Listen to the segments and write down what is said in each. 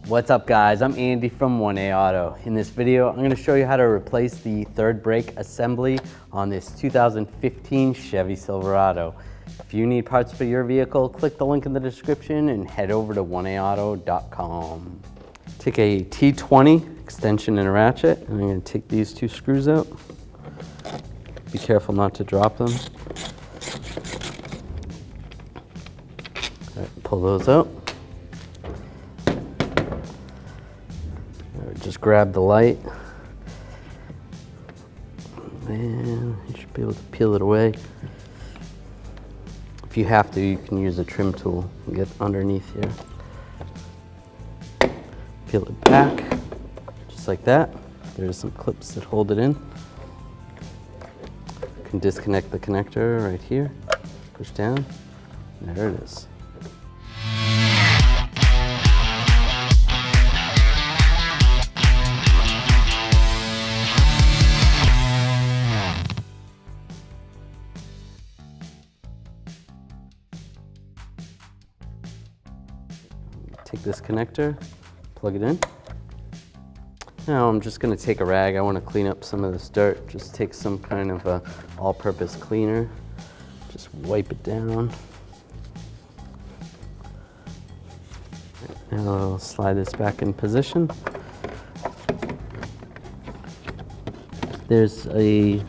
What's up guys, I'm Andy from 1A Auto. In this video, I'm going to show you how to replace the third brake assembly on this 2015 Chevy Silverado. If you need parts for your vehicle, click the link in the description and head over to 1aauto.com. Take a T20 extension and a ratchet, and I'm going to take these two screws out. Be careful not to drop them. All right, pull those out. Just grab the light and you should be able to peel it away. If you have to, you can use a trim tool and get underneath here. Peel it back, just like that. There's some clips that hold it in. You can disconnect the connector right here, push down, there it is. Take this connector, plug it in. Now I'm just going to take a rag. I want to clean up some of this dirt. Just take some kind of a all-purpose cleaner. Just wipe it down. And I'll slide this back in position. There's a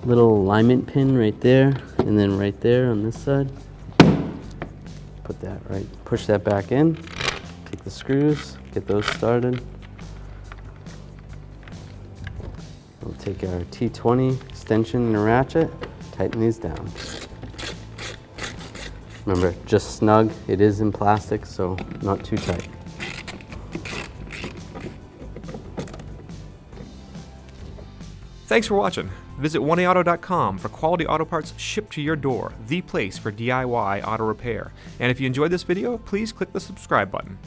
little alignment pin right there, and then right there on this side. Put that right, push that back in. Take the screws, get those started. We'll take our T20 extension and a ratchet, tighten these down. Remember, just snug. It is in plastic, so not too tight. Thanks for watching. Visit 1aauto.com for quality auto parts shipped to your door, the place for DIY auto repair. And if you enjoyed this video, please click the subscribe button.